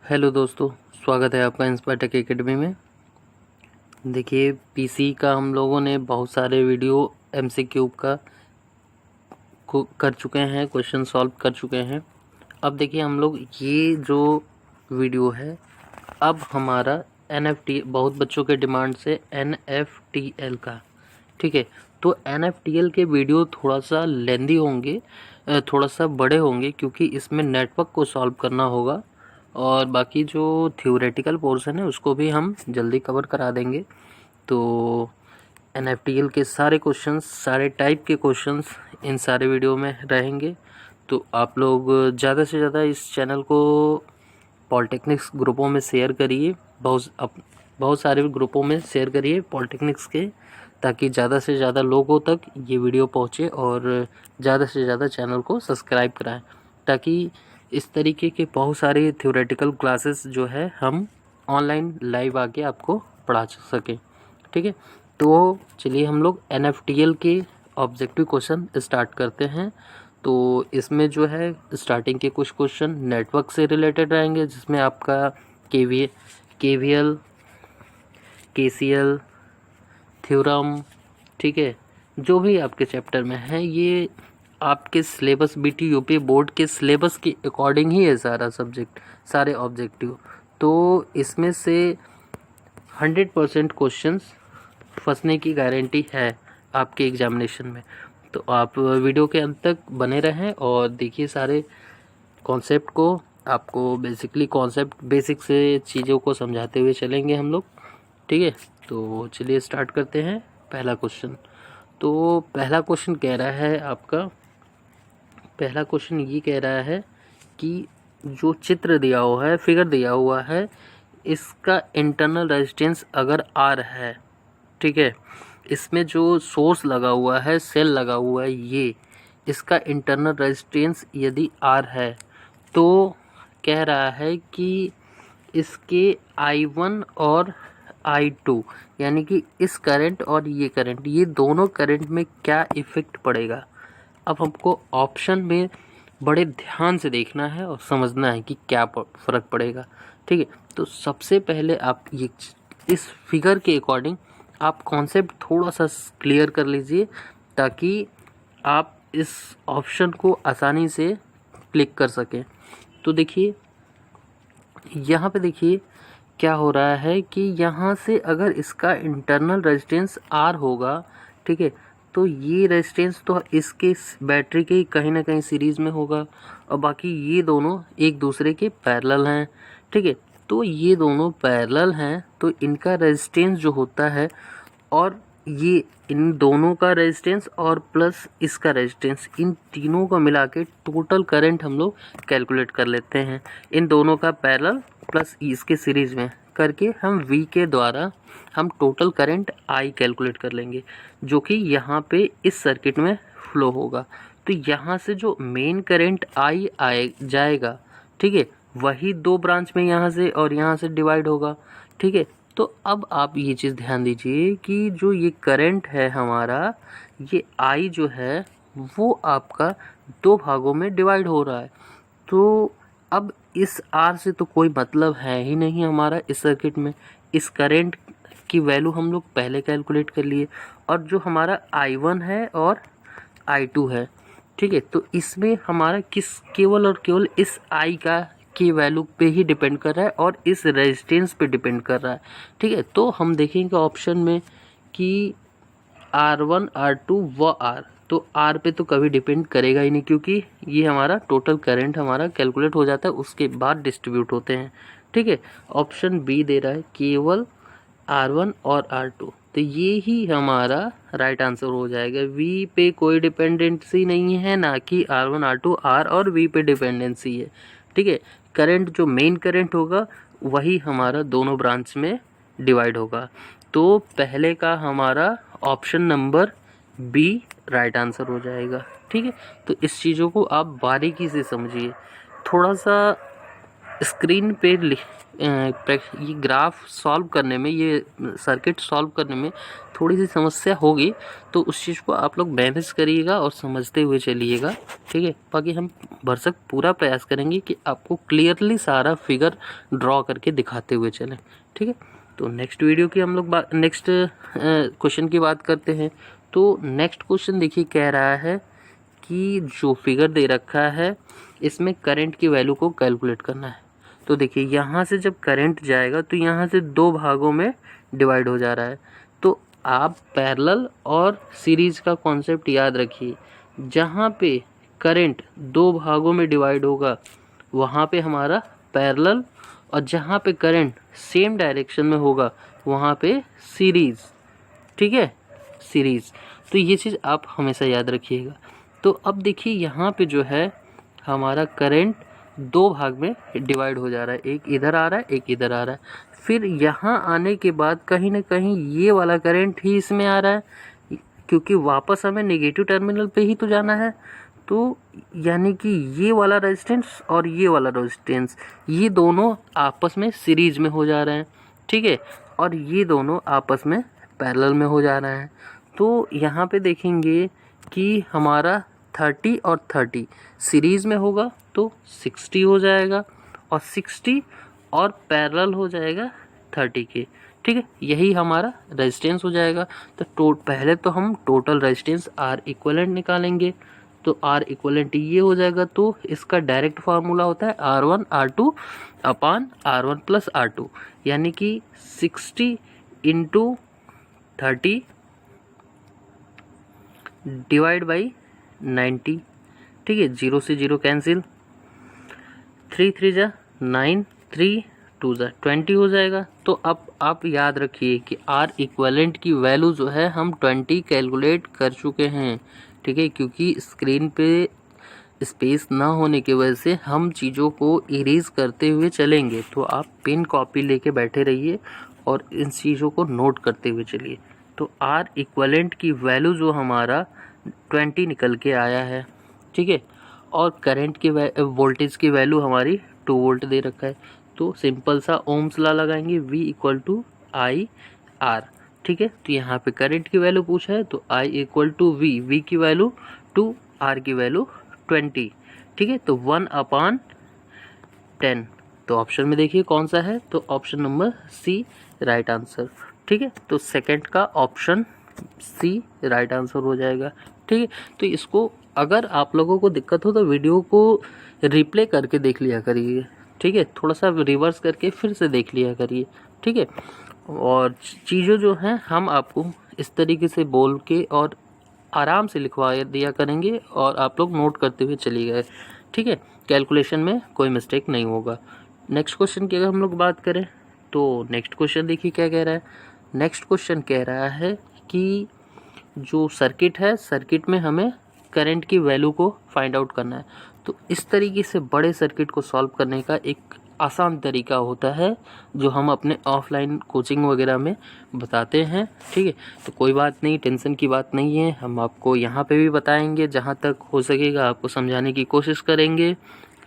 Hello दोस्तों, स्वागत है आपका इंस्पायर टेक एकेडमी में। देखिए, पीसी का हम लोगों ने बहुत सारे वीडियो एमसीक्यू का कर चुके हैं, क्वेश्चन सॉल्व कर चुके हैं। अब देखिए हम लोग ये जो वीडियो है, अब हमारा एनएफटी बहुत बच्चों के डिमांड से एनएफटीएल का, ठीक है। तो एनएफटीएल के वीडियो थोड़ा सा लेंदी होंगे, थोड़ा सा बड़े होंगे, क्योंकि इसमें नेटवर्क को सॉल्व करना होगा और बाकी जो थ्योरेटिकल पोर्शन है उसको भी हम जल्दी कवर करा देंगे। तो एनएफटीएल के सारे क्वेश्चंस, सारे टाइप के क्वेश्चंस इन सारे वीडियो में रहेंगे। तो आप लोग ज़्यादा से ज़्यादा इस चैनल को पॉलिटेक्निक्स ग्रुपों में शेयर करिए, बहुत सारे ग्रुपों में शेयर करिए पॉलिटेक्निक्स के, ताकि ज़्यादा से ज़्यादा लोगों तक ये वीडियो पहुँचे और ज़्यादा से ज़्यादा चैनल को सब्सक्राइब कराएं, ताकि इस तरीके के बहुत सारे थ्योरेटिकल क्लासेस जो है हम ऑनलाइन लाइव आके आपको पढ़ा सकें, ठीक है। तो चलिए हम लोग एनएफटीएल के ऑब्जेक्टिव क्वेश्चन स्टार्ट करते हैं। तो इसमें जो है स्टार्टिंग के कुछ क्वेश्चन नेटवर्क से रिलेटेड रहेंगे, जिसमें आपका केवीएल, केसीएल, थ्योरम, ठीक है, जो भी आपके चैप्टर में है, ये आपके सिलेबस बीटी यूपी बोर्ड के सिलेबस के अकॉर्डिंग ही है सारा सब्जेक्ट, सारे ऑब्जेक्टिव। तो इसमें से 100% क्वेश्चंस फंसने की गारंटी है आपके एग्जामिनेशन में। तो आप वीडियो के अंत तक बने रहें और देखिए सारे कॉन्सेप्ट को। आपको बेसिकली कॉन्सेप्ट बेसिक से चीज़ों को समझाते हुए चलेंगे हम लोग, ठीक है। तो चलिए स्टार्ट करते हैं पहला क्वेश्चन। तो पहला क्वेश्चन कह रहा है आपका, पहला क्वेश्चन ये कह रहा है कि जो चित्र दिया हुआ है, फिगर दिया हुआ है, इसका इंटरनल रेजिस्टेंस अगर आर है, ठीक है, इसमें जो सोर्स लगा हुआ है, सेल लगा हुआ है, ये इसका इंटरनल रेजिस्टेंस यदि आर है, तो कह रहा है कि इसके I1 और I2 यानी कि इस करंट और ये करंट, ये दोनों करंट में क्या इफ़ेक्ट पड़ेगा। अब हमको ऑप्शन में बड़े ध्यान से देखना है और समझना है कि क्या फ़र्क पड़ेगा, ठीक है। तो सबसे पहले आप ये इस फिगर के अकॉर्डिंग आप कॉन्सेप्ट थोड़ा सा क्लियर कर लीजिए, ताकि आप इस ऑप्शन को आसानी से क्लिक कर सकें। तो देखिए यहाँ पे देखिए क्या हो रहा है कि यहाँ से अगर इसका इंटरनल रेजिस्टेंस आर होगा, ठीक है, तो ये रेजिस्टेंस तो इसके बैटरी के कहीं ना कहीं सीरीज़ में होगा और बाकी ये दोनों एक दूसरे के पैरेलल हैं, ठीक है। तो ये दोनों पैरेलल हैं, तो इनका रेजिस्टेंस जो होता है, और ये इन दोनों का रेजिस्टेंस और प्लस इसका रेजिस्टेंस, इन तीनों को मिला के टोटल करंट हम लोग कैलकुलेट कर लेते हैं। इन दोनों का पैरेलल प्लस इसके सीरीज़ में करके हम V के द्वारा हम टोटल करंट I कैलकुलेट कर लेंगे, जो कि यहाँ पे इस सर्किट में फ्लो होगा। तो यहाँ से जो मेन करंट I आए जाएगा, ठीक है, वही दो ब्रांच में यहाँ से और यहाँ से डिवाइड होगा, ठीक है। तो अब आप ये चीज़ ध्यान दीजिए कि जो ये करंट है हमारा, ये I जो है वो आपका दो भागों में डिवाइड हो रहा है। तो अब इस R से तो कोई मतलब है ही नहीं हमारा इस सर्किट में। इस करंट की वैल्यू हम लोग पहले कैलकुलेट कर लिए, और जो हमारा I1 है और I2 है, ठीक है, तो इसमें हमारा केवल और केवल इस I का की वैल्यू पे ही डिपेंड कर रहा है और इस रेजिस्टेंस पे डिपेंड कर रहा है, ठीक है। तो हम देखेंगे ऑप्शन में कि R1 R2 व R, तो R पे तो कभी डिपेंड करेगा ही नहीं, क्योंकि ये हमारा टोटल करंट हमारा कैलकुलेट हो जाता है, उसके बाद डिस्ट्रीब्यूट होते हैं, ठीक है। ऑप्शन बी दे रहा है केवल R1 और R2, तो ये ही हमारा राइट आंसर हो जाएगा। V पे कोई डिपेंडेंसी नहीं है, ना कि R1 R2 R और V पे डिपेंडेंसी है, ठीक है। करंट जो मेन करंट होगा वही हमारा दोनों ब्रांच में डिवाइड होगा। तो पहले का हमारा option number B right answer हो जाएगा, ठीक है। तो इस चीज़ों को आप बारीकी से समझिए। थोड़ा सा स्क्रीन पे ये ग्राफ सॉल्व करने में, ये सर्किट सॉल्व करने में थोड़ी सी समस्या होगी, तो उस चीज़ को आप लोग मैनेज करिएगा और समझते हुए चलिएगा, ठीक है। बाकी हम भरसक पूरा प्रयास करेंगे कि आपको क्लियरली सारा फिगर ड्रॉ करके दिखाते हुए चलें। ठीक है, तो नेक्स्ट वीडियो की हम लोग नेक्स्ट क्वेश्चन की बात करते हैं। तो नेक्स्ट क्वेश्चन देखिए कह रहा है कि जो फिगर दे रखा है इसमें करंट की वैल्यू को कैलकुलेट करना है। तो देखिए यहाँ से जब करंट जाएगा तो यहाँ से दो भागों में डिवाइड हो जा रहा है। तो आप पैरेलल और सीरीज का कॉन्सेप्ट याद रखिए। जहाँ पे करंट दो भागों में डिवाइड होगा वहाँ पे हमारा पैरेलल, और जहाँ पे करंट सेम डायरेक्शन में होगा वहाँ पे सीरीज। ठीक है, सीरीज। तो ये चीज़ आप हमेशा याद रखिएगा। तो अब देखिए यहाँ पे जो है हमारा करंट दो भाग में डिवाइड हो जा रहा है, एक इधर आ रहा है एक इधर आ रहा है। फिर यहाँ आने के बाद कहीं ना कहीं ये वाला करंट ही इसमें आ रहा है, क्योंकि वापस हमें नेगेटिव टर्मिनल पे ही तो जाना है। तो यानी कि ये वाला रेजिस्टेंस और ये वाला रेजिस्टेंस ये दोनों आपस में सीरीज में हो जा रहे हैं। ठीक है, और ये दोनों आपस में पैरेलल में हो जा रहे हैं। तो यहाँ पे देखेंगे कि हमारा 30 और 30 सीरीज में होगा तो 60 हो जाएगा, और 60 और पैरेलल हो जाएगा 30 के। ठीक है, यही हमारा रेजिस्टेंस हो जाएगा। तो पहले तो हम टोटल रेजिस्टेंस आर इक्विवेलेंट निकालेंगे। तो आर इक्विवेलेंट ये हो जाएगा। तो इसका डायरेक्ट फार्मूला होता है R1 R2 अपान R1 प्लस R2, यानी कि 60 इंटू 30 डिवाइड बाई 90। ठीक है, 0 से 0 कैंसिल, 3 3 जा 9, 3 2 जा 20 हो जाएगा। तो अब आप याद रखिए कि आर इक्विवेलेंट की वैल्यू जो है हम 20 कैलकुलेट कर चुके हैं। ठीक है, क्योंकि स्क्रीन पे स्पेस ना होने की वजह से हम चीज़ों को इरेज करते हुए चलेंगे। तो आप पेन कॉपी लेके बैठे रहिए और इन चीज़ों को नोट करते हुए चलिए। तो आर इक्विवेलेंट की वैल्यू जो हमारा 20 निकल के आया है। ठीक है, और करंट की वोल्टेज की वैल्यू हमारी 2 वोल्ट दे रखा है। तो सिंपल सा ओम्स लॉ लगाएंगे, V equal to I R. ठीक है, तो यहाँ पे करंट की वैल्यू पूछा है तो I इक्वल टू V की वैल्यू 2, R की वैल्यू 20। ठीक है, तो 1 अपान 10। तो ऑप्शन में देखिए कौन सा है, तो option number C right answer. ठीक है, तो सेकंड का ऑप्शन सी राइट आंसर हो जाएगा। ठीक है, तो इसको अगर आप लोगों को दिक्कत हो तो वीडियो को रिप्ले करके देख लिया करिए। ठीक है, थोड़ा सा रिवर्स करके फिर से देख लिया करिए। ठीक है, और चीज़ें जो हैं हम आपको इस तरीके से बोल के और आराम से लिखवा दिया करेंगे और आप लोग नोट करते हुए चलिए। ठीक है, कैलकुलेशन में कोई मिस्टेक नहीं होगा। नेक्स्ट क्वेश्चन की अगर हम लोग बात करें तो नेक्स्ट क्वेश्चन देखिए क्या कह रहा है। नेक्स्ट क्वेश्चन कह रहा है कि जो सर्किट है, सर्किट में हमें करंट की वैल्यू को फाइंड आउट करना है। तो इस तरीके से बड़े सर्किट को सॉल्व करने का एक आसान तरीका होता है जो हम अपने ऑफलाइन कोचिंग वगैरह में बताते हैं। ठीक है, तो कोई बात नहीं, टेंशन की बात नहीं है, हम आपको यहाँ पे भी बताएंगे, जहाँ तक हो सकेगा आपको समझाने की कोशिश करेंगे।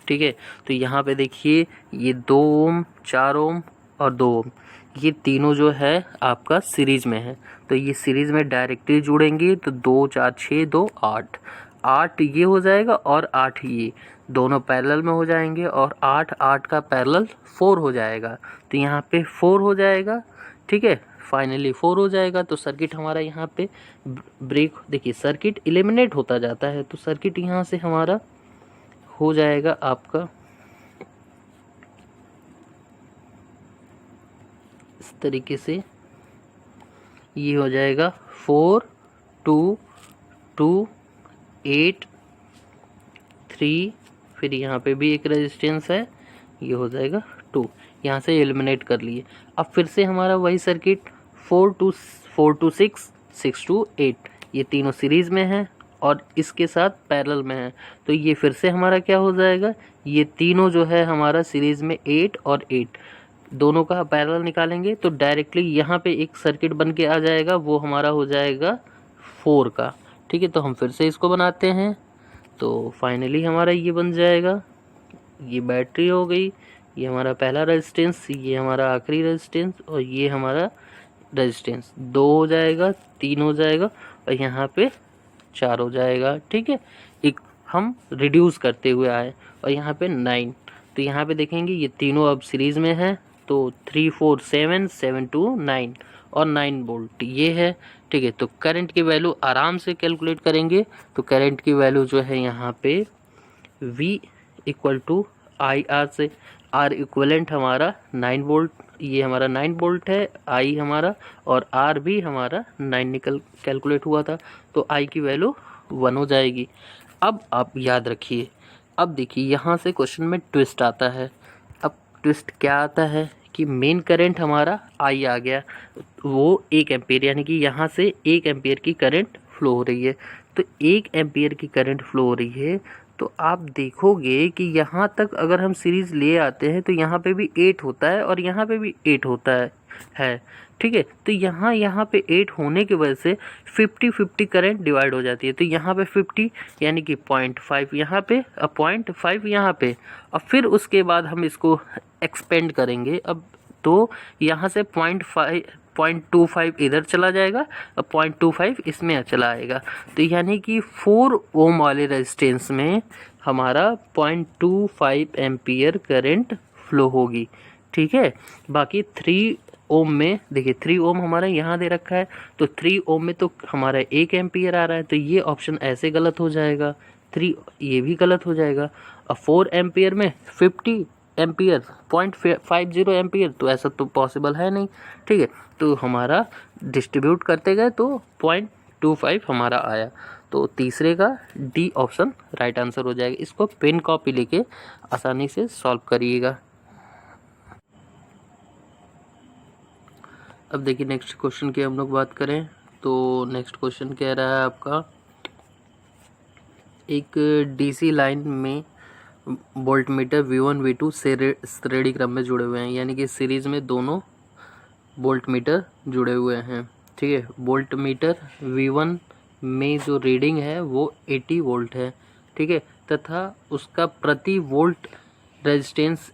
ठीक है, तो यहाँ पे देखिए ये 2 ओम, 4 ओम और 2 ओम, ये तीनों जो है आपका सीरीज में है। तो ये सीरीज में डायरेक्टली जुड़ेंगे तो 2 4 6 2 8, 8 ये हो जाएगा और 8 ये दोनों पैरेलल में हो जाएंगे, और 8 8 का पैरेलल 4 हो जाएगा। तो यहाँ पे 4 हो जाएगा। ठीक है, फाइनली 4 हो जाएगा। तो सर्किट हमारा यहाँ पे ब्रेक, देखिए सर्किट एलिमिनेट होता जाता है। तो सर्किट यहाँ से हमारा हो जाएगा आपका इस तरीके से, ये हो जाएगा 4 2 2 8 3, फिर यहाँ पे भी एक रेजिस्टेंस है, ये हो जाएगा 2। यहाँ से एलिमिनेट कर लिए। अब फिर से हमारा वही सर्किट 4 2 6 6 2 8, ये तीनों सीरीज में हैं और इसके साथ पैरेलल में है। तो ये फिर से हमारा क्या हो जाएगा, ये तीनों जो है हमारा सीरीज में 8 और 8 दोनों का पैरेलल निकालेंगे तो डायरेक्टली यहाँ पे एक सर्किट बन के आ जाएगा, वो हमारा हो जाएगा 4 का। ठीक है, तो हम फिर से इसको बनाते हैं। तो फाइनली हमारा ये बन जाएगा, ये बैटरी हो गई, ये हमारा पहला रेजिस्टेंस, ये हमारा आखिरी रेजिस्टेंस, और ये हमारा रेजिस्टेंस 2 हो जाएगा, 3 हो जाएगा और यहाँ पे 4 हो जाएगा। ठीक है, एक हम रिड्यूस करते हुए आए, और यहाँ पे 9। तो यहाँ पे देखेंगे ये तीनों अब सीरीज़ में है, तो 3 4 7 7 2 9 और 9 वोल्ट ये है, ठीक है। तो करंट की वैल्यू आराम से कैलकुलेट करेंगे। तो करंट की वैल्यू जो है यहाँ पे V equal to I R से, आर इक्वलेंट हमारा 9 वोल्ट, ये हमारा 9 वोल्ट है आई हमारा, और आर भी हमारा 9 निकल कैलकुलेट हुआ था, तो आई की वैल्यू 1 हो जाएगी। अब आप याद रखिए, अब देखिए यहाँ से क्वेश्चन में ट्विस्ट आता है। अब ट्विस्ट क्या आता है कि मेन करंट हमारा आई आ गया, वो 1 एम्पियर, यानी कि यहाँ से 1 एम्पियर की करंट फ्लो हो रही है। तो 1 एम्पियर की करंट फ्लो हो रही है, तो आप देखोगे कि यहाँ तक अगर हम सीरीज़ ले आते हैं तो यहाँ पे भी 8 होता है और यहाँ पे भी 8 होता है, ठीक है। तो यहाँ पे 8 होने की वजह से 50-50 करंट डिवाइड हो जाती है। तो यहाँ पे 50 यानी कि 0.5 यहाँ पे, 0.5 यहाँ पे, और फिर उसके बाद हम इसको एक्सपेंड करेंगे। अब तो यहाँ से 0.25 इधर चला जाएगा और 0.25 इसमें चला आएगा। तो यानी कि 4 ओम वाले रेजिस्टेंस में हमारा 0.25 एम्पियर करंट फ्लो होगी, ठीक है। बाकी 3 ओम में देखिए 3 ओम हमारा यहाँ दे रखा है, तो 3 ओम में तो हमारा 1 एम्पियर आ रहा है, तो ये ऑप्शन ऐसे गलत हो जाएगा, 3 ये भी गलत हो जाएगा। और 4 एम्पियर में 50 एम्पियर 0.50 एम्पियर, तो ऐसा तो पॉसिबल है नहीं, ठीक है। तो हमारा डिस्ट्रीब्यूट करते गए तो 0.25 हमारा आया, तो तीसरे का डी ऑप्शन राइट आंसर हो जाएगा। इसको पेन कॉपी लेके आसानी से सॉल्व करिएगा। अब देखिए नेक्स्ट क्वेश्चन की हम लोग बात करें तो नेक्स्ट क्वेश्चन कह रहा है आपका, एक डीसी लाइन में वोल्टमीटर V1 V2 श्रेणी क्रम में जुड़े हुए हैं, यानी कि सीरीज में दोनों वोल्टमीटर जुड़े हुए हैं, ठीक है। वोल्टमीटर V1 में जो रीडिंग है वो 80 वोल्ट है, ठीक है, तथा उसका प्रति वोल्ट रेजिस्टेंस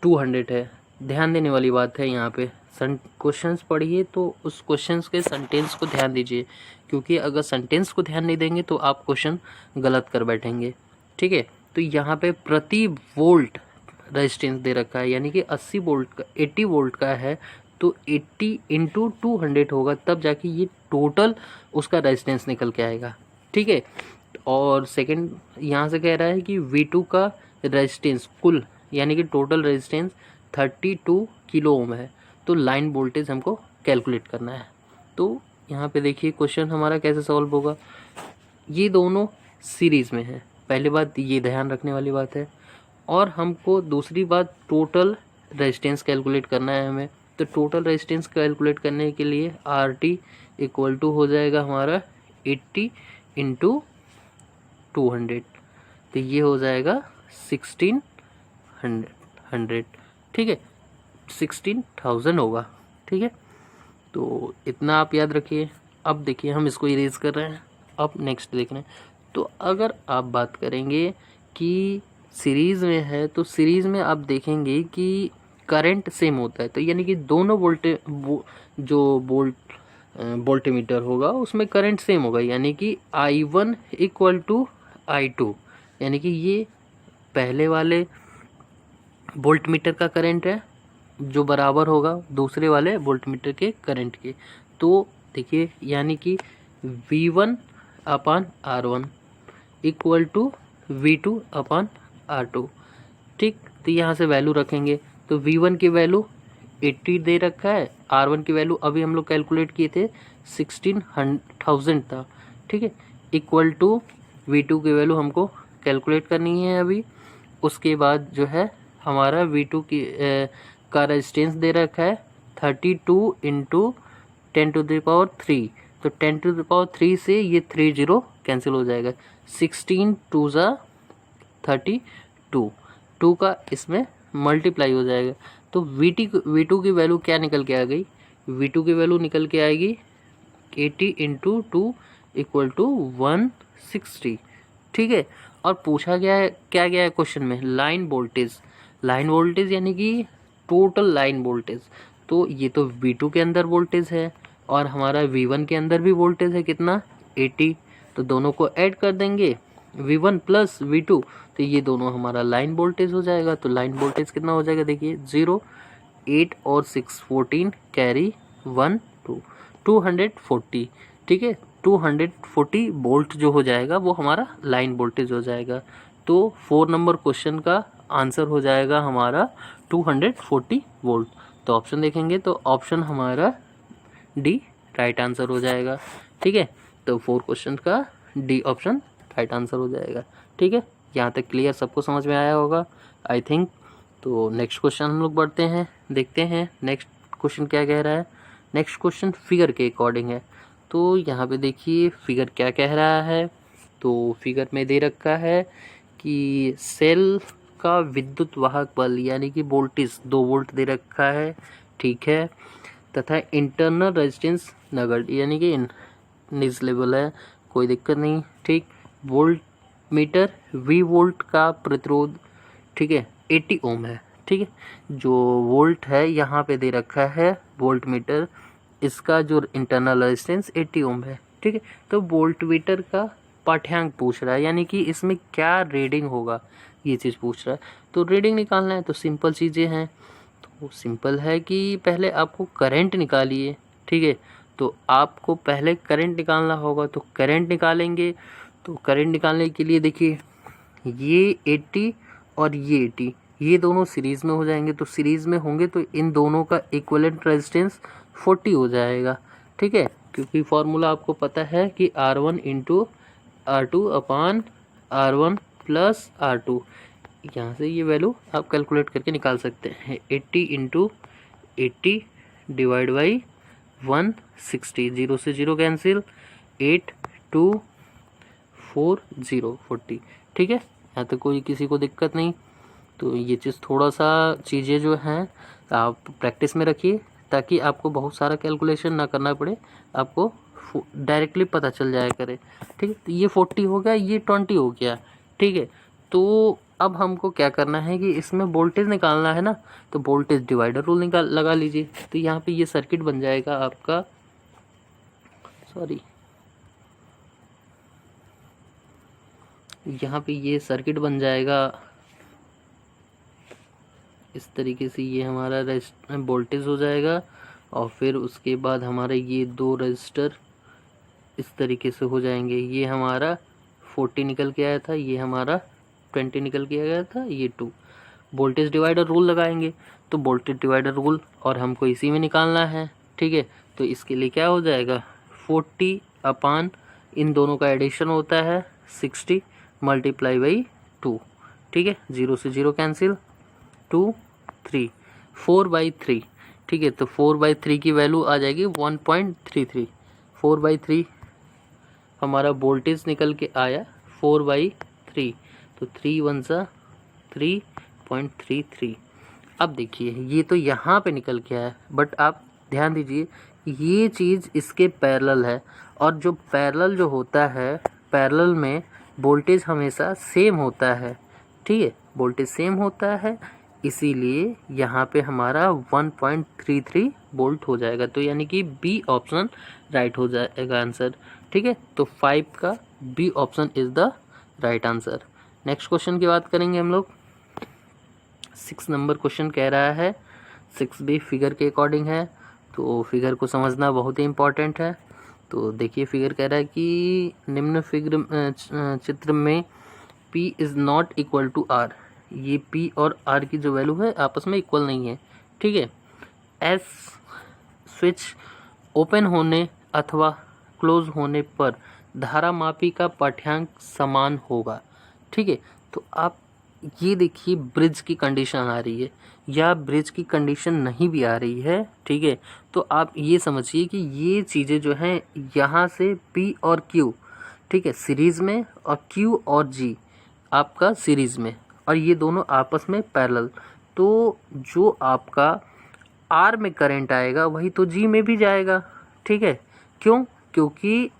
200 है। ध्यान देने वाली बात है यहाँ पे, क्वेश्चंस पढ़िए तो उस क्वेश्चंस के सेंटेंस को ध्यान दीजिए, क्योंकि अगर सेंटेंस को ध्यान नहीं देंगे तो आप क्वेश्चन गलत कर बैठेंगे, ठीक है। तो यहाँ पे प्रति वोल्ट रेजिस्टेंस दे रखा है, यानी कि 80 वोल्ट का 80 वोल्ट का है, तो 80 इंटू 200 होगा, तब जाके ये टोटल उसका रेजिस्टेंस निकल के आएगा, ठीक है। और सेकंड यहाँ से कह रहा है कि V2 का रेजिस्टेंस कुल, यानी कि टोटल रेजिस्टेंस 32 किलो ओम है, तो लाइन वोल्टेज हमको कैलकुलेट करना है। तो यहाँ पे देखिए क्वेश्चन हमारा कैसे सॉल्व होगा। ये दोनों सीरीज़ में है, पहली बात ये ध्यान रखने वाली बात है, और हमको दूसरी बात टोटल रेजिस्टेंस कैलकुलेट करना है हमें। तो टोटल रेजिस्टेंस कैलकुलेट करने के लिए RT इक्वल टू हो जाएगा हमारा 80 इंटू 200, तो ये हो जाएगा 1600, ठीक है, 16,000 होगा, ठीक है। तो इतना आप याद रखिए। अब देखिए हम इसको इरेज कर रहे हैं, अब नेक्स्ट देख रहे हैं। तो अगर आप बात करेंगे कि सीरीज़ में है, तो सीरीज़ में आप देखेंगे कि करंट सेम होता है, तो यानी कि दोनों जो वोल्टमीटर होगा उसमें करंट सेम होगा, यानी कि I1 इक्वल टू I2, यानी कि ये पहले वाले वोल्टमीटर का करंट है जो बराबर होगा दूसरे वाले वोल्टमीटर के करंट के। तो देखिए यानी कि V1 upon R1 equal to V2 upon R2, ठीक। तो यहाँ से वैल्यू रखेंगे, तो V1 की वैल्यू 80 दे रखा है, R1 की वैल्यू अभी हम लोग कैलकुलेट किए थे 16,000 था, ठीक है, इक्वल टू V2 की वैल्यू हमको कैलकुलेट करनी है अभी। उसके बाद जो है हमारा V2 की का रेजिस्टेंस दे रखा है 32 इंटू 10⁻3, तो 10⁻3 से ये 30 कैंसिल हो जाएगा, 16 2 ज़ा 32, 2 का इसमें मल्टीप्लाई हो जाएगा। तो V2 की वैल्यू क्या निकल के आ गई, V2 की वैल्यू निकल के आएगी 80 इंटू 2 इक्वल टू 160, ठीक है। और पूछा गया है क्या गया है क्वेश्चन में, लाइन वोल्टेज यानी कि टोटल लाइन वोल्टेज। तो ये तो V2 के अंदर वोल्टेज है और हमारा V1 के अंदर भी वोल्टेज है कितना 80, तो दोनों को ऐड कर देंगे V1 प्लस V2, तो ये दोनों हमारा लाइन वोल्टेज हो जाएगा। तो लाइन वोल्टेज कितना हो जाएगा, देखिए 0, 8 और 6 14 कैरी 1 2 240, ठीक है। 240 वोल्ट जो हो जाएगा वो हमारा लाइन वोल्टेज हो जाएगा। तो 4 नंबर क्वेश्चन का आंसर हो जाएगा हमारा 240 वोल्ट। तो ऑप्शन देखेंगे तो ऑप्शन हमारा डी राइट आंसर हो जाएगा, ठीक है। तो 4 क्वेश्चन का डी ऑप्शन राइट आंसर हो जाएगा, ठीक है। यहाँ तक क्लियर, सबको समझ में आया होगा आई थिंक। तो नेक्स्ट क्वेश्चन हम लोग बढ़ते हैं, देखते हैं नेक्स्ट क्वेश्चन क्या कह रहा है। नेक्स्ट क्वेश्चन फिगर के अकॉर्डिंग है। तो यहाँ पे देखिए फिगर क्या कह रहा है। तो फिगर में दे रखा है कि सेल का विद्युत वाहक बल यानी कि वोल्टेज 2 वोल्ट दे रखा है, ठीक है, तथा इंटरनल रेजिस्टेंस नगण्य यानी कि निग्लिजिबल है, कोई दिक्कत नहीं, ठीक। वोल्ट मीटर V वोल्ट का प्रतिरोध, ठीक है, 80 ओम है, ठीक है। जो वोल्ट है यहाँ पे दे रखा है वोल्ट मीटर, इसका जो इंटरनल रेजिस्टेंस 80 ओम है, ठीक है। तो वोल्ट मीटर का पाठ्यांक पूछ रहा है, यानी कि इसमें क्या रीडिंग होगा ये चीज़ पूछ रहा है। तो रीडिंग निकालना है तो सिंपल चीज़ें हैं। तो सिंपल है कि पहले आपको करंट निकालिए, ठीक है। तो आपको पहले करंट निकालना होगा, तो करंट निकालेंगे। तो करंट निकालने के लिए देखिए ये 80 और ये 80 ये दोनों सीरीज़ में हो जाएंगे। तो सीरीज़ में होंगे तो इन दोनों का इक्विवेलेंट रेजिस्टेंस 40 हो जाएगा, ठीक है। क्योंकि फॉर्मूला आपको पता है कि R1 इंटू R2 अपान R1 प्लस R2। यहाँ से ये वैल्यू आप कैलकुलेट करके निकाल सकते हैं। 80 इंटू 80 डिवाइड बाई 160, 0 से 0 कैंसिल, 8 2 4 0 40, ठीक है। यहाँ तक कोई किसी को दिक्कत नहीं। तो ये चीज़ थोड़ा सा चीज़ें जो हैं आप प्रैक्टिस में रखिए, ताकि आपको बहुत सारा कैलकुलेशन ना करना पड़े, आपको डायरेक्टली पता चल जाया करे, ठीक है। तो ये 40 हो गया, ये 20 हो गया, ठीक है। तो अब हमको क्या करना है कि इसमें वोल्टेज निकालना है ना, तो वोल्टेज डिवाइडर रूल लगा लीजिए। तो यहाँ पे ये सर्किट बन जाएगा आपका, यहाँ पे ये सर्किट बन जाएगा इस तरीके से। ये हमारा वोल्टेज हो जाएगा, और फिर उसके बाद हमारे ये 2 रजिस्टर इस तरीके से हो जाएंगे। ये हमारा 40 निकल के आया था, ये हमारा 20 निकल के आया था, ये 2। वोल्टेज डिवाइडर रूल लगाएंगे, तो वोल्टेज डिवाइडर रूल और हमको इसी में निकालना है, ठीक है। तो इसके लिए क्या हो जाएगा, 40 अपान इन दोनों का एडिशन होता है 60 मल्टीप्लाई बाई 2, ठीक है। 0 से 0 कैंसिल, 2 3 4/3, ठीक है। तो 4/3 की वैल्यू आ जाएगी 1.33। 4/3 हमारा वोल्टेज निकल के आया 4/3, तो 3 1 सा 3.33। अब देखिए ये तो यहाँ पे निकल के आया, बट आप ध्यान दीजिए ये चीज़ इसके पैरेलल है, और जो पैरेलल जो होता है, पैरेलल में वोल्टेज हमेशा सेम होता है, ठीक है। वोल्टेज सेम होता है, इसीलिए यहाँ पे हमारा 1.33 वोल्ट हो जाएगा। तो यानी कि बी ऑप्शन राइट हो जाएगा आंसर, ठीक है। तो 5 का B option is the right answer. Next question की बात करेंगे हम लोग। 6 नंबर क्वेश्चन कह रहा है, 6 भी फिगर के अकॉर्डिंग है। तो फिगर को समझना बहुत ही इम्पॉर्टेंट है। तो देखिए फिगर कह रहा है कि निम्न फिगर चित्र में P is not equal to R। ये P और R की जो वैल्यू है आपस में इक्वल नहीं है, ठीक है। एस स्विच ओपन होने अथवा क्लोज होने पर धारा मापी का पाठ्यांक समान होगा, ठीक है। तो आप ये देखिए ब्रिज की कंडीशन आ रही है, या ब्रिज की कंडीशन नहीं भी आ रही है, ठीक है। तो आप ये समझिए कि ये चीज़ें जो हैं यहाँ से P और Q, ठीक है, सीरीज़ में, और Q और G आपका सीरीज़ में, और ये दोनों आपस में पैरेलल। तो जो आपका R में करंट आएगा वही तो G में भी जाएगा, ठीक है। क्यों? क्योंकि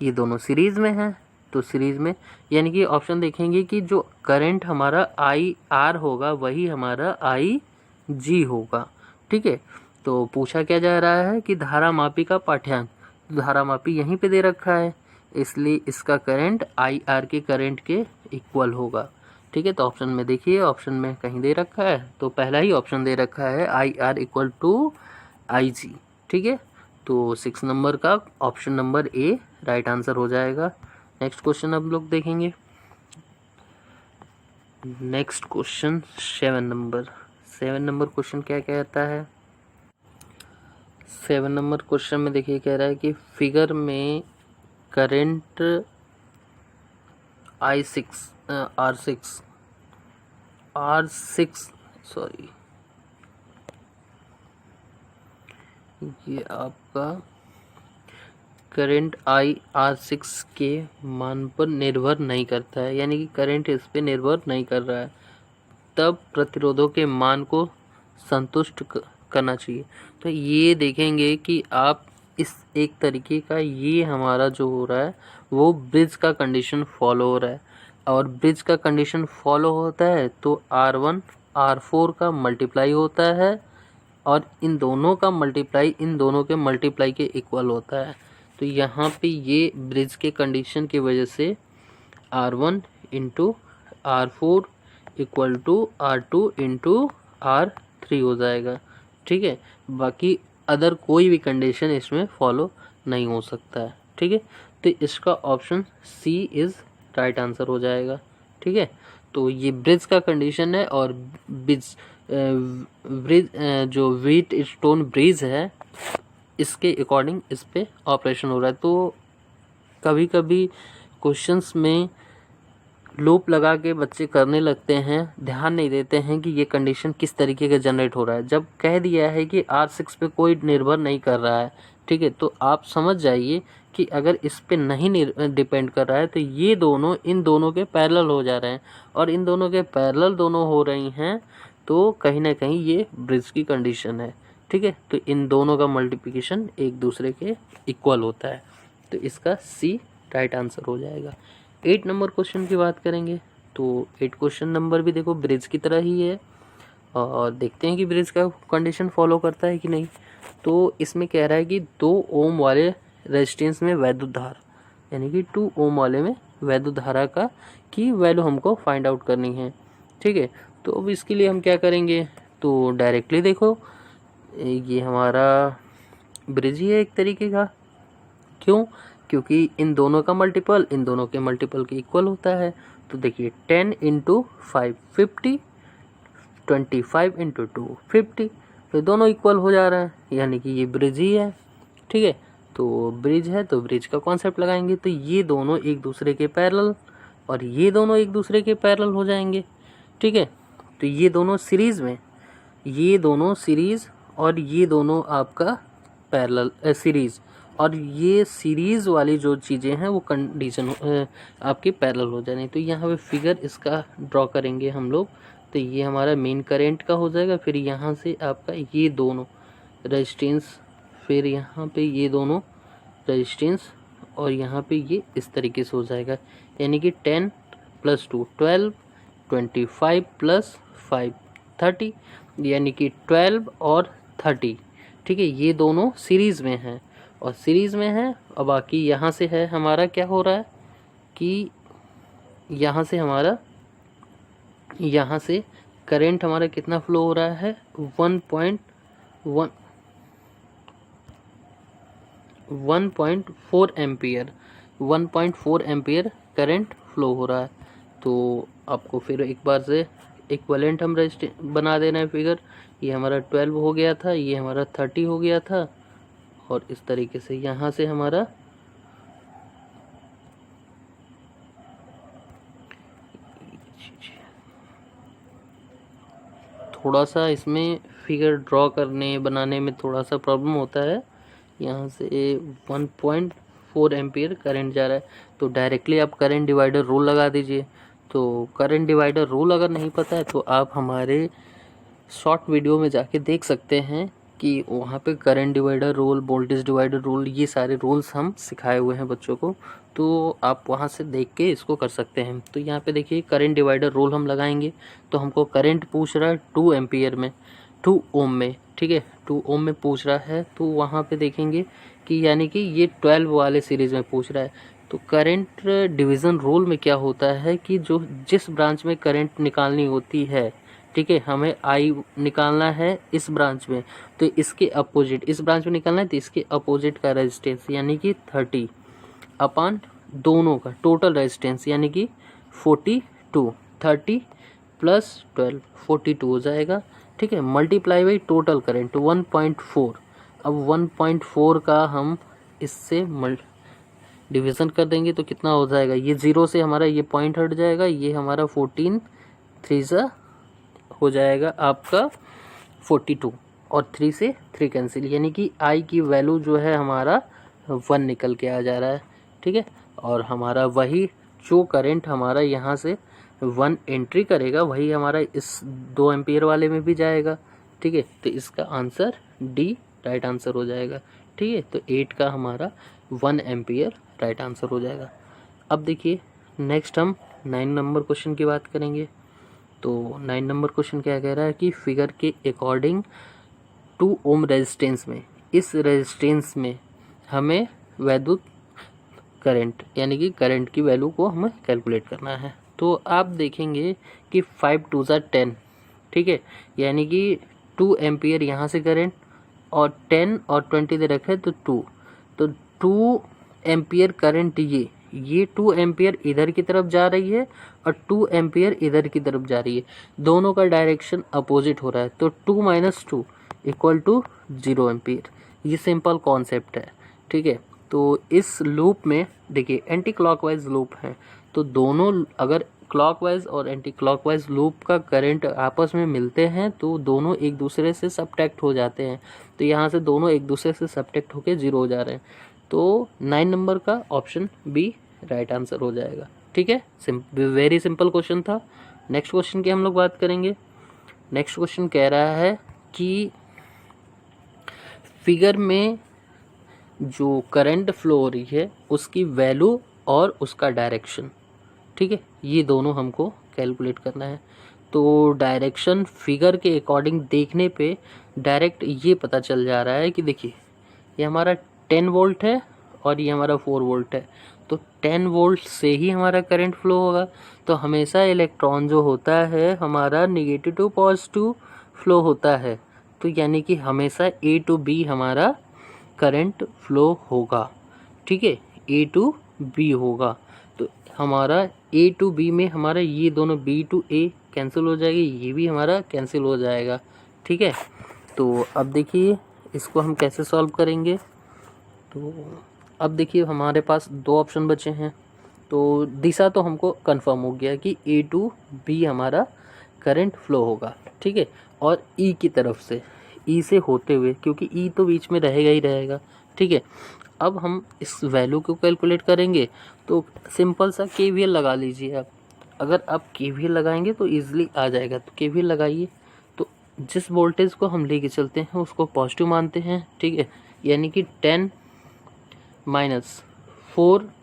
ये दोनों सीरीज़ में हैं। तो सीरीज़ में यानी कि ऑप्शन देखेंगे कि जो करंट हमारा IR होगा वही हमारा IG होगा, ठीक है। तो पूछा क्या जा रहा है कि धारा मापी का पाठ्यांक, धारा मापी यहीं पे दे रखा है, इसलिए इसका करंट IR के करंट के इक्वल होगा। ठीक है, तो ऑप्शन में देखिए, ऑप्शन में कहीं दे रखा है, तो पहला ही ऑप्शन दे रखा है IR इक्वल टू IG। ठीक है, तो 6 नंबर का option number A right answer हो जाएगा। नेक्स्ट क्वेश्चन अब लोग देखेंगे। नेक्स्ट क्वेश्चन 7 नंबर क्वेश्चन क्या कहता है। 7 नंबर क्वेश्चन में देखिए कह रहा है कि फिगर में करंट R6 सॉरी, ये आपका करंट R6 के मान पर निर्भर नहीं करता है, यानी कि करंट इस पे निर्भर नहीं कर रहा है, तब प्रतिरोधों के मान को संतुष्ट करना चाहिए। तो ये देखेंगे कि आप इस एक तरीके का, ये हमारा जो हो रहा है वो ब्रिज का कंडीशन फॉलो हो रहा है, और ब्रिज का कंडीशन फॉलो होता है तो R1 R4 का मल्टीप्लाई होता है, और इन दोनों का मल्टीप्लाई इन दोनों के मल्टीप्लाई के इक्वल होता है। तो यहाँ पे ये ब्रिज के कंडीशन की वजह से R1 into R4 equal to R2 into R3 हो जाएगा। ठीक है, बाकी अदर कोई भी कंडीशन इसमें फॉलो नहीं हो सकता है। ठीक है, तो इसका option C is right answer हो जाएगा। ठीक है, तो ये ब्रिज का कंडीशन है, और ब्रिज जो व्हीट स्टोन ब्रिज है इसके अकॉर्डिंग इस पे ऑपरेशन हो रहा है। तो कभी कभी क्वेश्चंस में लूप लगा के बच्चे करने लगते हैं, ध्यान नहीं देते हैं कि ये कंडीशन किस तरीके का जनरेट हो रहा है। जब कह दिया है कि R6 पे कोई निर्भर नहीं कर रहा है, ठीक है, तो आप समझ जाइए कि अगर इस पे नहीं डिपेंड कर रहा है तो ये दोनों इन दोनों के पैरेलल हो जा रहे हैं, और इन दोनों के पैरेलल दोनों हो रही हैं तो कहीं ना कहीं ये ब्रिज की कंडीशन है। ठीक है, तो इन दोनों का मल्टीप्लिकेशन एक दूसरे के इक्वल होता है, तो इसका सी राइट आंसर हो जाएगा। 8 नंबर क्वेश्चन की बात करेंगे तो 8 क्वेश्चन नंबर भी देखो ब्रिज की तरह ही है, और देखते हैं कि ब्रिज का कंडीशन फॉलो करता है कि नहीं। तो इसमें कह रहा है कि 2 ओम वाले रेजिस्टेंस में वैद्युत धारा, यानी कि 2 ओम वाले में वैद्युत धारा का की वैल्यू हमको फाइंड आउट करनी है। ठीक है, तो अब इसके लिए हम क्या करेंगे, तो डायरेक्टली देखो ये हमारा ब्रिज ही है एक तरीके का। क्यों? क्योंकि इन दोनों का मल्टीपल इन दोनों के मल्टीपल के इक्वल होता है। तो देखिए 10 इंटू 5 50, 25 इंटू 2 50, तो दोनों इक्वल हो जा रहा है, यानी कि ये ब्रिज ही है। ठीक है, तो ब्रिज है तो ब्रिज का कॉन्सेप्ट लगाएंगे, तो ये दोनों एक दूसरे के पैरेलल और ये दोनों एक दूसरे के पैरेलल हो जाएंगे। ठीक है, तो ये दोनों सीरीज में, ये दोनों सीरीज और ये दोनों आपका पैरेलल सीरीज, और ये सीरीज वाली जो चीज़ें हैं वो कंडीशन आपके पैरेलल हो जाने। तो यहाँ पे फिगर इसका ड्रॉ करेंगे हम लोग, तो ये हमारा मेन करंट का हो जाएगा, फिर यहाँ से आपका ये दोनों रेजिस्टेंस, फिर यहाँ पे ये दोनों रेजिस्टेंस, और यहाँ पे ये इस तरीके से हो जाएगा, यानी कि 10 + 2 12, 25 + 5 30, यानी कि 12 और 30। ठीक है, ये दोनों सीरीज़ में हैं और सीरीज़ में है, और बाकी यहाँ से है हमारा क्या हो रहा है कि यहाँ से हमारा यहाँ से करंट हमारा कितना फ्लो हो रहा है 1.4 एम्पियर 1.4 एम्पियर करंट फ्लो हो रहा है। तो आपको फिर एक बार से इक्विवेलेंट हम बना देना है फिगर। ये हमारा 12 हो गया था, ये हमारा 30 हो गया था, और इस तरीके से यहाँ से हमारा थोड़ा सा इसमें फिगर ड्रॉ करने बनाने में थोड़ा सा प्रॉब्लम होता है। यहाँ से 1.4 एम्पियर करंट जा रहा है, तो डायरेक्टली आप करंट डिवाइडर रूल लगा दीजिए। तो करंट डिवाइडर रूल अगर नहीं पता है तो आप हमारे शॉर्ट वीडियो में जाके देख सकते हैं कि वहाँ पे current divider rule, voltage divider rule, ये सारे रूल्स हम सिखाए हुए हैं बच्चों को, तो आप वहाँ से देख के इसको कर सकते हैं। तो यहाँ पे देखिए करंट डिवाइडर रूल हम लगाएंगे, तो हमको करंट पूछ रहा है 2 एम्पियर में, 2 ओम में। ठीक है, 2 ओम में पूछ रहा है, तो वहाँ पे देखेंगे कि यानी कि ये 12 वाले सीरीज़ में पूछ रहा है, तो करंट डिवीज़न रूल में क्या होता है कि जो जिस ब्रांच में करंट निकालनी होती है, ठीक है, हमें आई निकालना है इस ब्रांच में, तो इसके अपोजिट, इस ब्रांच में निकालना है तो इसके अपोजिट का रेजिस्टेंस यानी कि 30 अपॉन दोनों का टोटल रेजिस्टेंस यानी कि 42, 30 प्लस 12 42 हो जाएगा, ठीक है, मल्टीप्लाई बाई टोटल करंट 1.4। अब 1.4 का हम इससे डिवीज़न कर देंगे तो कितना हो जाएगा, ये 0 से हमारा ये पॉइंट हट जाएगा, ये हमारा 14 3 हो जाएगा आपका 42 और 3 से 3 कैंसिल, यानी कि आई की वैल्यू जो है हमारा 1 निकल के आ जा रहा है, ठीक है। और हमारा वही जो करंट हमारा यहाँ से 1 एंट्री करेगा वही हमारा इस 2 एम्पियर वाले में भी जाएगा, ठीक है। तो इसका आंसर डी राइट आंसर हो जाएगा, ठीक है। तो 8 का हमारा 1 एम्पियर राइट आंसर हो जाएगा। अब देखिए नेक्स्ट हम 9 नंबर क्वेश्चन की बात करेंगे। तो 9 नंबर क्वेश्चन क्या कह रहा है कि फिगर के अकॉर्डिंग 2 ओम रेजिस्टेंस में, इस रेजिस्टेंस में हमें वैद्युत करंट यानी कि करंट की वैल्यू को हमें कैलकुलेट करना है। तो आप देखेंगे कि 5 2 10, ठीक है, यानी कि 2 एम्पियर यहाँ से करंट और 10 और 20 दे रखे तो 2, तो 2 एम्पियर करंट ये 2 एम्पियर इधर की तरफ जा रही है और 2 एम्पियर इधर की तरफ जा रही है, दोनों का डायरेक्शन अपोजिट हो रहा है, तो 2 - 2 इक्वल टू 0 एम्पियर। ये सिंपल कॉन्सेप्ट है, ठीक है। तो इस लूप में देखिए एंटी क्लॉकवाइज लूप है, तो दोनों अगर क्लॉकवाइज और एंटी क्लॉकवाइज लूप का करंट आपस में मिलते हैं तो दोनों एक दूसरे से सबट्रैक्ट हो जाते हैं, तो यहाँ से दोनों एक दूसरे से सबट्रैक्ट होकर 0 हो जा रहे हैं। तो 9 नंबर का ऑप्शन बी राइट आंसर हो जाएगा, ठीक है। वेरी सिंपल क्वेश्चन था। नेक्स्ट क्वेश्चन की हम लोग बात करेंगे। नेक्स्ट क्वेश्चन कह रहा है कि फिगर में जो करंट फ्लो हो रही है उसकी वैल्यू और उसका डायरेक्शन, ठीक है, ये दोनों हमको कैलकुलेट करना है। तो डायरेक्शन फिगर के अकॉर्डिंग देखने पे डायरेक्ट ये पता चल जा रहा है कि देखिए ये हमारा 10 वोल्ट है और ये हमारा 4 वोल्ट है, तो 10 वोल्ट से ही हमारा करंट फ्लो होगा, तो हमेशा इलेक्ट्रॉन जो होता है हमारा नेगेटिव टू पॉजिटिव फ्लो होता है, तो यानी कि हमेशा ए टू बी हमारा करंट फ्लो होगा, ठीक है, ए टू बी होगा। तो हमारा ए टू बी में हमारा ये दोनों बी टू ए कैंसिल हो जाएगी, ये भी हमारा कैंसिल हो जाएगा, ठीक है। तो अब देखिए इसको हम कैसे सॉल्व करेंगे। तो अब देखिए हमारे पास 2 ऑप्शन बचे हैं, तो दिशा तो हमको कंफर्म हो गया कि ए टू बी हमारा करंट फ्लो होगा, ठीक है, और ई की तरफ से, ई से होते हुए, क्योंकि ई तो बीच में रहेगा ही रहेगा, ठीक है। अब हम इस वैल्यू को कैलकुलेट करेंगे, तो सिंपल सा केवीएल लगा लीजिए आप। अगर आप केवीएल लगाएंगे तो ईजिली आ जाएगा, तो केवीएल लगाइए। तो जिस वोल्टेज को हम लेके चलते हैं उसको पॉजिटिव मानते हैं, ठीक है, यानी कि 10 - 4 -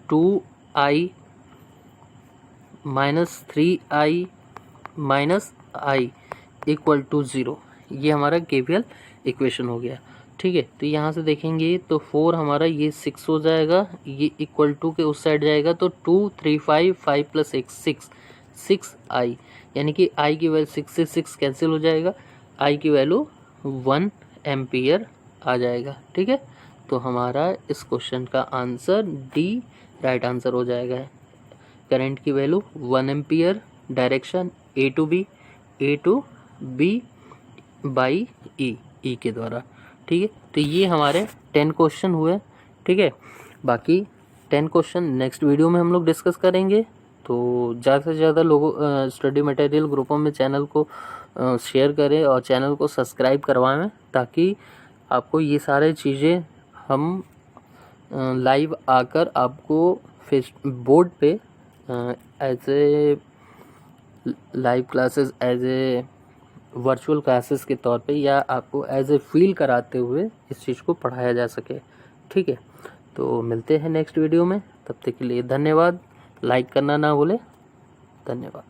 2i - 3i -i equal to 0, ये हमारा केवीएल इक्वेशन हो गया, ठीक है। तो यहाँ से देखेंगे तो 4 हमारा ये 6 हो जाएगा, ये इक्वल टू के उस साइड जाएगा तो 2 3 5 5 + 6 6i, यानी कि i की वैल्यू 6 से 6 कैंसिल हो जाएगा, i की वैल्यू 1 एम्पियर आ जाएगा, ठीक है। तो हमारा इस क्वेश्चन का आंसर डी राइट आंसर हो जाएगा। करंट की value 1 ampere, direction A to B by E के द्वारा, ठीक है। तो ये हमारे 10 क्वेश्चन हुए, ठीक है। बाकी 10 क्वेश्चन नेक्स्ट वीडियो में हम लोग डिस्कस करेंगे। तो ज़्यादा से ज़्यादा लोगों स्टडी मटेरियल ग्रुपों में चैनल को शेयर करें और चैनल को सब्सक्राइब करवाएं, ताकि आपको ये सारे चीज़ें हम लाइव आकर आपको बोर्ड पे as a live classes, as a virtual classes के तौर पे, या आपको एज ए फील कराते हुए इस चीज़ को पढ़ाया जा सके, ठीक है। तो मिलते हैं नेक्स्ट वीडियो में, तब तक के लिए धन्यवाद। लाइक करना ना भूलें, धन्यवाद।